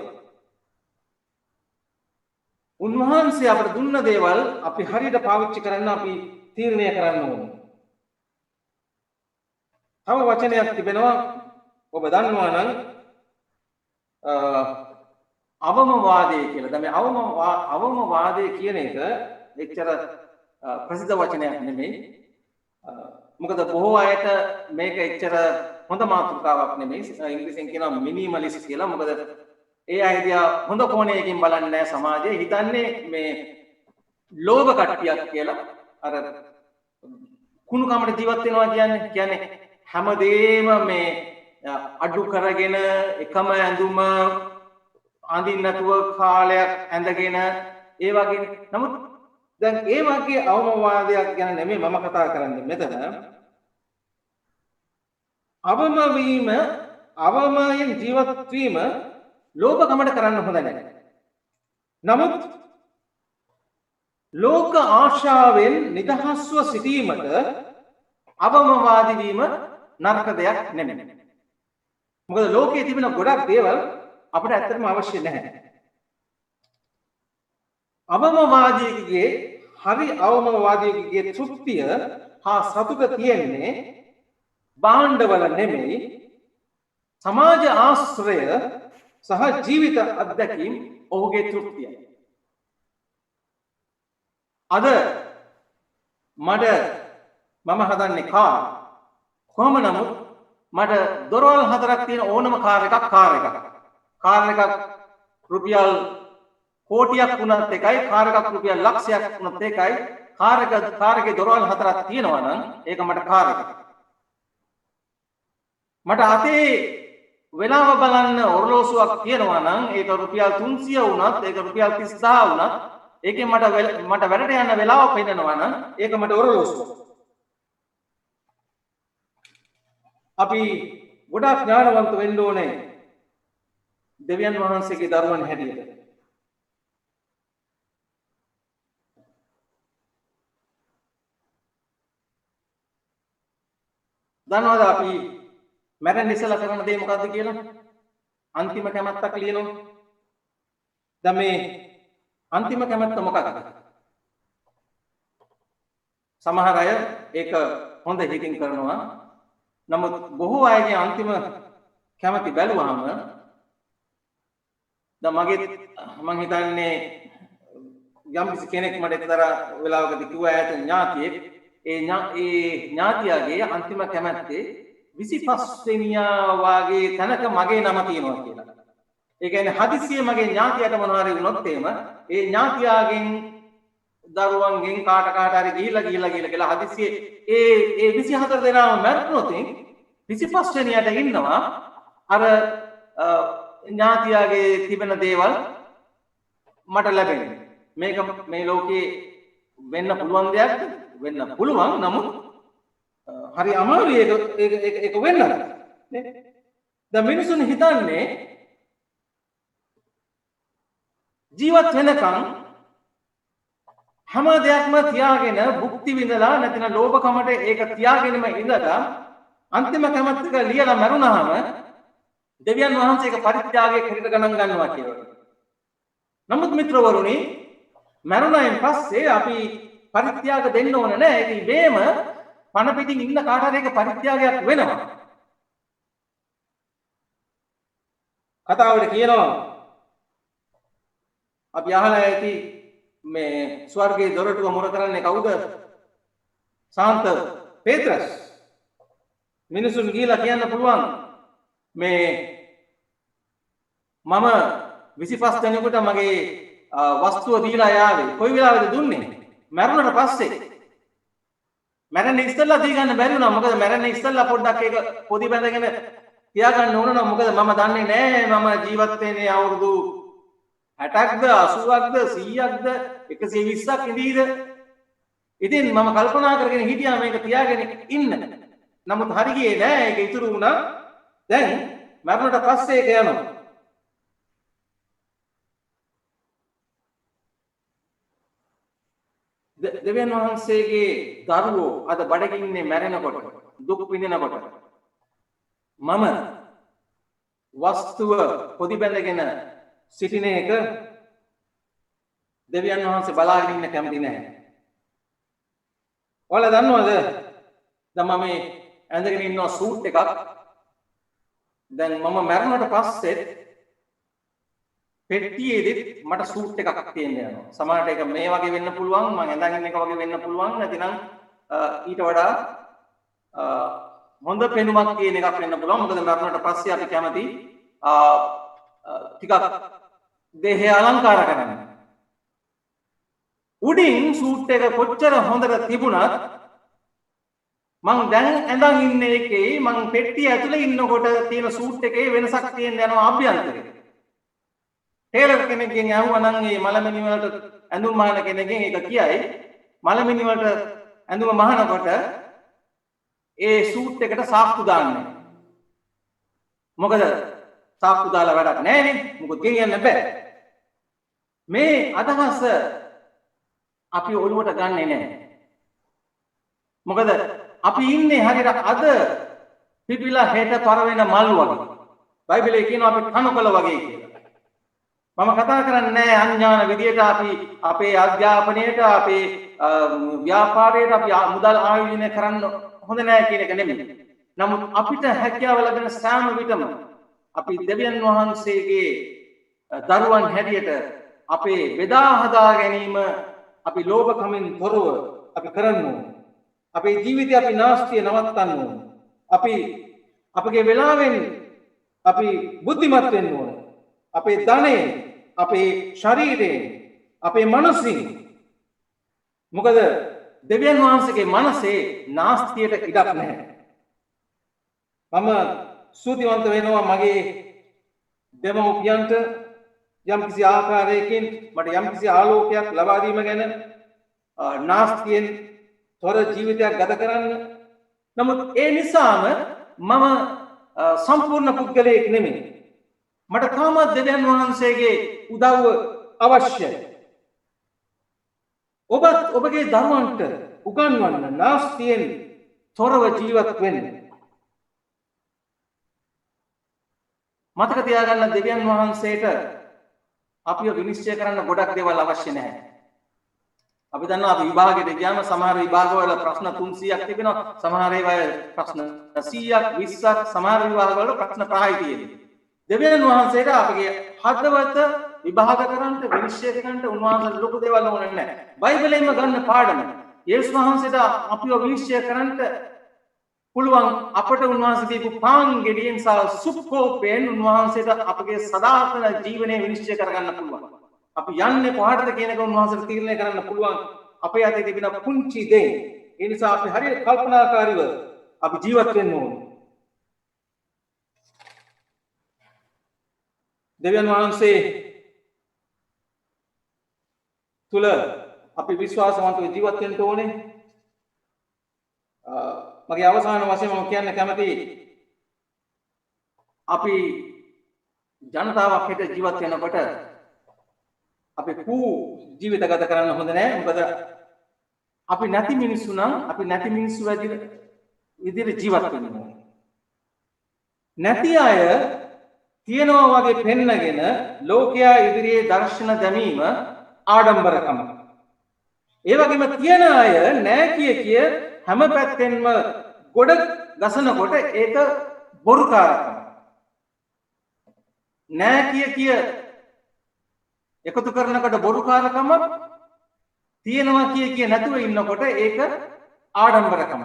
උන්වහන්සේ අපට දුන්න දේවල් අපි හරියට පාවිච්චි කරන්න අපි තීරණය කරන්න ඕනේ. තව වචනයක් තිබෙනවා ඔබ දන්නවා නම් අවමවාදය කියලා. දැන් මේ අවමවාදය කියන එක එච්චර ප්‍රසිද්ධ වචනයක් නෙමෙයි. මොකද බොහෝ අයට මේක එච්චර හොඳ මාතෘකාවක් නෙමෙයි. ඉංග්‍රීසියෙන් කියනවා මිනිමලිස්ට් කියලා. මොකද ඒ අය දිහා හොඳ කොණයකින් බලන්නේ නැහැ සමාජය. හිතන්නේ මේ ලෝභ කට්ටියක් කියලා. අර කුණු කමට ජීවත් වෙනවා කියන්නේ හැමදේම මේ අඩු කරගෙන එකම ඇඳුම අඳින්න නැතුව කාලයක් ඇඳගෙන ඒ වගේ. නමුත් දැන් ඒ වගේ අවමවාදයක් ගැන නෙමෙයි මම කතා කරන්නේ මෙතන. අවම වීම, අවමයෙන් ජීවත් වීම ලෝභකමට කරන්න හොඳ නැහැ. නමුත් ලෝක ආශාවෙන් නිදහස්ව සිටීමට අවමවාදී වීම නරක දෙයක් නෙමෙයි. මොකද ලෝකයේ තිබෙන ගොඩක් දේවල් අපිට ඇත්තටම අවශ්‍ය නැහැ. අවමවාදීකගේ හරි අවමවාදීකගේ තෘප්තිය හා සතුට තියෙන්නේ භාණ්ඩවල නෙමෙයි, සමාජ ආශ්‍රය සහ ජීවිත අත්දැකීම් ඔහුගේ තෘප්තිය. අද මම හදන්නේ කාර්. කොහොම නමුත් මට දොරවල් හතරක් තියෙන ඕනම කාර් එකක් රුපියල් කෝටියක් වුණත් එකයි, කාර් එකක් රුපියල් ලක්ෂයක් වුණත් එකයි. කාර් එකේ දොරවල් හතරක් තියෙනවා නම් ඒක මට කාර් එකක්. මට අතේ වෙලාව බලන්න ඔරලෝසුවක් තියෙනවා නම් ඒක රුපියල් 300 වුණත්, ඒක රුපියල් 30000 වුණත්, ඒකෙන් මට වැඩට යන්න වෙලාව පෙන්නනවා නම් ඒක මට ඔරලෝසුවක්. අපි ගොඩාක් ඥානවන්ත වෙන්න ඕනේ දෙවියන් වහන්සේගේ දරුවන් හැටියට. දන්නවද අපි මැරෙන්න ඉස්සලා කරන දේ මොකද්ද කියලා? අන්තිම කැමැත්තක් ලියනවා. දැන් මේ අන්තිම කැමැත්ත මොකක්ද? සමහර අය ඒක හොඳ හිතින් කරනවා. නමුත් බොහෝ අයගේ අන්තිම කැමැති බැලුවාම දැන් මම හිතන්නේ යම් කෙනෙක් මට එක්තරා වෙලාවකදී කිව්වා ඈත ඥාතියෙක් ඒ ඥාතියාගේ අන්තිම කැමැත්තේ 25 වෙනියා වාගේ තැනක මගේ නම තියෙනවා කියලා. ඒ කියන්නේ හදිස්සියේ මගේ ඥාතියට මොනවා හරි වුණොත් එහෙම ඒ ඥාතියාගෙන් දරුවන්ගෙන් කාට හරි ගිහිලා කියලා හදිස්සියේ ඒ 24 දෙනාම මැරුණොත් 25 වෙනියට ඉන්නවා අර ඥාතියාගේ තිබෙන දේවල් මට ලැබෙන්නේ. මේක මේ ලෝකේ වෙන්න පුළුවන් දෙයක්ද? වෙන්න පුළුවන්. නමුත් හරි අමාරුයි ඒක වෙන්න. නේ? දැන් මිනිසුන් හිතන්නේ ජීවත් වෙනකන් හැම දෙයක්ම තියාගෙන භුක්ති විඳලා නැතිනම් ලෝභකමට ඒක තියාගෙනම ඉඳලා අන්තිම කැමැත්තක ලියලා මරුණාම දෙවියන් වහන්සේ ඒක පරිත්‍යාගයේ ක්‍රියට ගණන් ගන්නවා කියලා. නමුත් මිත්‍රවරුනි මරුණායින් පස්සේ අපි පරිත්‍යාග දෙන්න ඕන නෑ. ඒක ඉබේම පණ පිටින් ඉන්න කාට හරි ඒක පරිත්‍යාගයක් වෙනවා. කතාවට කියනවා අපි අහලා ඇති මේ ස්වර්ගයේ දොරටුව මොර කරන්නේ කවුද? සාන්ත පේත්‍රස්. මිනිසුන් ගිහිලා කියන්න පුළුවන් මේ මම 25 දෙනෙකුට මගේ වස්තුව දීලා යාවේ. කොයි වෙලාවෙද දුන්නේ? මරුණට පස්සේ. මැරෙන්න ඉස්සෙල්ලා දී ගන්න බැරි වුණා. මොකද මැරෙන්න ඉස්සෙල්ලා පොඩ්ඩක් ඒක පොඩි බැඳගෙන තියාගන්න ඕන නම් මොකද මම දන්නේ නෑ මම ජීවත් වෙන්නේ අවුරුදු 60ක්ද 80ක්ද 100ක්ද 120ක් ඉඳීද. ඉතින් මම කල්පනා කරගෙන හිටියා මේක තියාගෙන ඉන්න. නමුත් හරි ගියේ නෑ. ඒක ඉතුරු වුණා. දැන් මරණයට පස්සේ ඒක යනවා. දෙවියන් වහන්සේගේ දරුවෝ අද බඩගින්නේ මැරෙනකොට දුක් විඳිනකොට මම වස්තුව පොඩි බැඳගෙන සිටින එක දෙවියන් වහන්සේ බලාගෙන ඉන්න කැමති නැහැ. ඔයාලා දන්නවද? දැන් මම මේ ඇඳගෙන ඉන්න සූට් එකක් දැන් මම මැරුණට පස්සේ පෙට්ටියේදී මට සූට් එකක් තියෙන්න යනවා. සමහරට ඒක මේ වගේ වෙන්න පුළුවන්, මම ඇඳගෙන එක වගේ වෙන්න පුළුවන්. නැතිනම් ඊට වඩා හොඳ පෙනුමක් කියන එකක් වෙන්න පුළුවන්. මොකද මරණයට පස්සේ අපි කැමති ටිකක් දේහය අලංකාර කරන්න. උඩින් සූට් එක කොච්චර හොඳට තිබුණත් මං දැන් ඇඳන් ඉන්න එකේ මං පෙට්ටිය ඇතුලේ ඉන්නකොට තියෙන සූට් එකේ වෙනසක් තියෙන්න යනවා අභ්‍යන්තරේ. ටේලර් කෙනෙක්ගෙන් අහුවා නම් මේ මලමිනි වලට ඇඳුම් මහන කෙනෙක්ගෙන් ඒක කියයි මලමිනි වලට ඇඳුම මහනකොට ඒ සූට් එකට සාක්කු දාන්නේ. මොකද සාක්කු දාලා වැඩක් නැහැ නේ. මොකද ගෙනියන්න බෑ. මේ අදහස අපි ඔළුවට ගන්නෙ නැහැ. මොකද අපි ඉන්නේ හරියට අද පිපිලා හෙට පර වෙන මල් වගේ. බයිබලයේ කියනවා අපි කණකොළ වගේ කියලා. මම කතා කරන්නේ නැහැ අඥාන විදියට අපි අපේ අධ්‍යාපනයට අපේ ව්‍යාපාරයට අපි මුදල් ආයෝජනය කරන්න හොඳ නැහැ කියන එක නෙමෙයි. නමුත් අපිට හැකියාව ලැබෙන සෑම විටම අපි දෙවියන් වහන්සේගේ දරුවන් හැටියට අපේ බෙදා හදා ගැනීම අපි ලෝභකමින් තොරව අපි කරන්න ඕනේ. අපේ ජීවිතය අපි නාස්තිය නවත්තන්න ඕනේ. අපි අපගේ වෙලාවෙන් අපි බුද්ධිමත් වෙන්න ඕනේ. අපේ ධනෙන්, අපේ ශරීරයෙන්, අපේ මනසින්. මොකද දෙවියන් වහන්සේගේ මනසේ නාස්තියට ඉඩක් නැහැ. මම ස්තුතිවන්ත වෙනවා මගේ දෙමව්පියන්ට යම්කිසි ආකාරයකින් මට යම්කිසි ආලෝකයක් ලබා දීම ගැන නාස්තියෙන් තොර ජීවිතයක් ගත කරන්න. නමුත් ඒ නිසාම මම සම්පූර්ණ පුද්ගලයෙක් නෙමෙයි. මට තාමත් දෙවියන් වහන්සේගේ උදව්ව අවශ්‍යයි. ඔබත් ඔබගේ දරුවන්ට උගන්වන්න නාස්තියෙන් තොරව ජීවත් වෙන්න. මතක තියාගන්න දෙවියන් වහන්සේට අපිව විනිශ්චය කරන්න ගොඩක් දේවල් අවශ්‍ය නැහැ. අපි දන්නවා අපි විභාගයට ගියාම සමහර විභාගවල ප්‍රශ්න 300ක් තිබෙනවා. සමහර ඒවා ප්‍රශ්න 100ක් 20ක් සමහර විභාගවල ප්‍රශ්න 5යි තියෙන්නේ. දෙවියන් වහන්සේට අපගේ හදවත විභාග කරන්න විනිශ්චය කරන්න උන්වහන්සේට ලොකු දේවල් ඕනේ නැහැ. බයිබලයෙන්ම ගන්න පාඩම. යේසුස් වහන්සේට අපිව විනිශ්චය කරන්න පුළුවන් අපට උන්වහන්සේ දීපු පාන් ගෙඩියෙන් සහ සුප්කෝපයෙන් උන්වහන්සේට අපගේ සදාතන ජීවනයේ විනිශ්චය කරගන්න පුළුවන්. අපි යන්නේ කොහටද කියන එක උන්වහන්සේට තීරණය කරන්න පුළුවන්. අපේ අතේ තිබෙන පුංචි දේ. ඒ නිසා අපි හරියට කල්පනාකාරීව අපි ජීවත් වෙන්න ඕනේ. දෙවියන් වහන්සේ තුල අපි විශ්වාසවන්තව ජීවත් වෙන්න ඕනේ. මගේ අවසාන වශයෙන් මම කියන්න කැමතියි අපි ජනතාවක් හිට ජීවත් වෙනකොට අපි ජීවිත ගත කරන්න හොඳ නැහැ. මොකද අපි නැති මිනිස්සු නම් අපි නැති මිනිස්සු විදිහට ජීවත් වෙන්න ඕනේ. නැති අය තියනවා වගේ පෙන්නගෙන ලෝකයා ඉදිරියේ දර්ශන දැමීම ආඩම්බරකම. ඒ වගේම තියන අය නෑ කිය හැම පැත්තෙන්ම ගොඩ ගසනකොට ඒක බොරුකාරකම. නෑ කිය එකතු කරනකොට බොරුකාරකම, තියෙනවා කිය නැතුව ඉන්නකොට ඒක ආඩම්බරකම.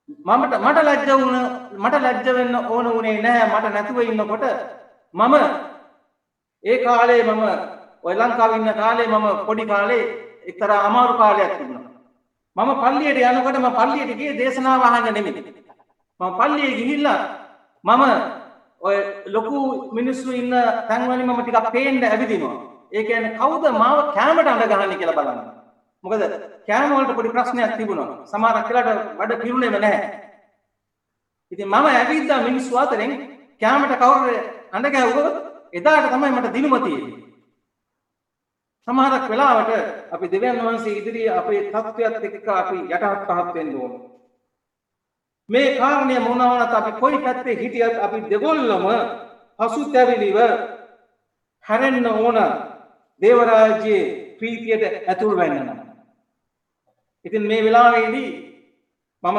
මට ලැජ්ජ වෙන්න ඕන උනේ නැහැ. මට නැතුව ඉන්නකොට මම ඒ කාලේ මම ඔය ලංකාවේ ඉන්න කාලේ මම පොඩි කාලේ එක්තරා අමාරු කාලයක් තිබුණා. මම පල්ලියට යනකොට මම පල්ලියට ගියේ දේශනාව අහන්න නෙමෙයි. මම පල්ලියේ ගිහිල්ලා මම ඔය ලොකු මිනිස්සු ඉන්න තැන්වලින් මම ටිකක් පේන්න ඇවිදිනවා. ඒ කියන්නේ කවුද මාව කැමරට අඬ ගහන්නේ කියලා බලන්න. මොකද කැම වලට පොඩි ප්‍රශ්නයක් තිබුණා. සමහරක් වෙලාවට වැඩ පිරුණේම නැහැ. ඉතින් මම ඇවිද්දා මිනිස්සු අතරින් කැමරට කවුරු අඬ ගැහුවොත් එදාට තමයි මට දිනුම තියෙන්නේ. සමහරක් වෙලාවට අපි දෙවියන් වහන්සේ ඉදිරියේ අපේ තත්ත්වයට එක්ක අපි යටහත් පහත් වෙන්න ඕන. මේ කාරණය මොනවාවත් අපි කොයි පැත්තේ හිටියත් අපි දෙගොල්ලම පසුතැවිලිව හැරෙන්න ඕන දේව රාජ්‍යයේ ප්‍රීතියට ඇතුල් වෙන්න නම්. ඉතින් මේ වෙලාවේදී මම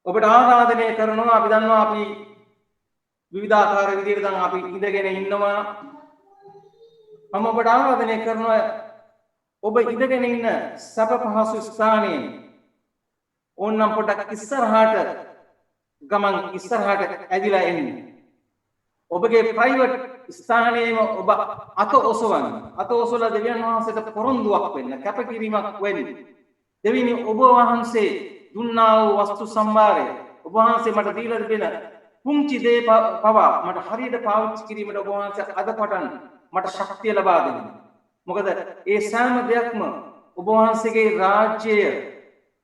ඔබට ආරාධනය කරනවා. අපි දන්නවා අපි විවිධාකාර විදිහට දැන් අපි ඉඳගෙන ඉන්නවා. මම ඔබට ආරාධනය කරනවා ඔබ ඉඳගෙන ඉන්න සැප පහසු ස්ථානයේ ඕනනම් පොඩක් ඉස්සරහට ඇදිලා එන්න. ඔබගේ ප්‍රයිවට් ස්ථානයේම ඔබ අත ඔසවන්න. අත ඔසවලා දෙවියන් වහන්සේට පොරොන්දුවක් වෙන්න, කැපකිරීමක් වෙන්න. දෙවියනි ඔබ වහන්සේ දුන්නා වූ වස්තු සම්භාරය ඔබ වහන්සේ මට දීලා දෙන පුංචි දේ පවා මට හරියට පාවිච්චි කිරීමට ඔබ වහන්සේ අද පටන් මට ශක්තිය ලබා දෙන්න. මොකද ඒ සෑම දෙයක්ම ඔබ වහන්සේගේ රාජ්‍යය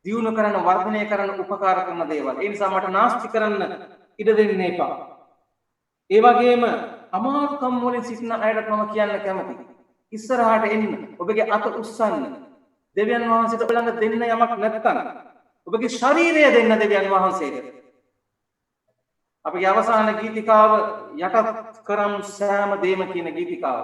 දියුණු කරන වර්ධනය කරන උපකාර කරන දේවල්. ඒ නිසා මට නාස්ති කරන්න ඉඩ දෙන්න එපා. ඒ වගේම අමාරුකම් වලින් සිටින අයට මම කියන්න කැමතියි. ඉස්සරහට එන්න. ඔබගේ අත උස්සන්න. දෙවියන් වහන්සේට ඔබ ළඟ දෙන්න යමක් නැත්නම් ඔබගේ ශරීරය දෙන්න දෙවියන් වහන්සේට. අපගේ අවසාන ගීතිකාව යටත් කරම් සෑම දේම කියන ගීතිකාව.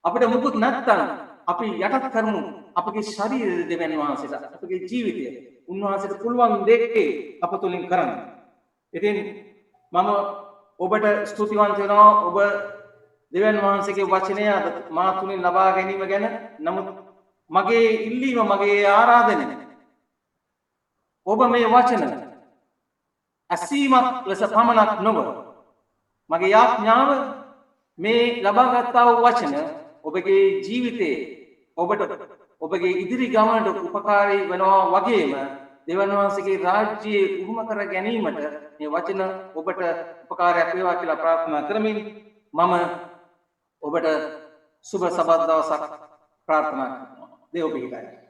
අපිට මුකුත් නැත්නම් අපි යටත් කරමු අපගේ ශරීරය දෙවියන් වහන්සේට. අපගේ ජීවිතය උන්වහන්සේට පුළුවන් දෙයක් අප තුලින් කරන්න. ඉතින් මම ඔබට ස්තුතිවන්ත වෙනවා. ඔබ දෙවියන් වහන්සේගේ වචනය අද මා තුලින් ලබා ගැනීම ගැන. නමුත් මගේ ඉල්ලීම මගේ ආරාධනය ඔබ මේ වචන ඇසීමක් ලෙස පමණක් නොව මගේ යාඥාව මේ ලබාගත්තා වූ වචන ඔබගේ ජීවිතේ ඔබට ඔබගේ ඉදිරි ගමනට උපකාරී වෙනවා වගේම දෙවියන් වහන්සේගේ රාජ්‍යයේ උරුම කර ගැනීමට මේ වචන ඔබට උපකාරයක් වේවා කියලා ප්‍රාර්ථනා කරමින් මම ඔබට සුබ සබත් දවසක් ප්‍රාර්ථනා කරනවා. දේව පිහිටයි.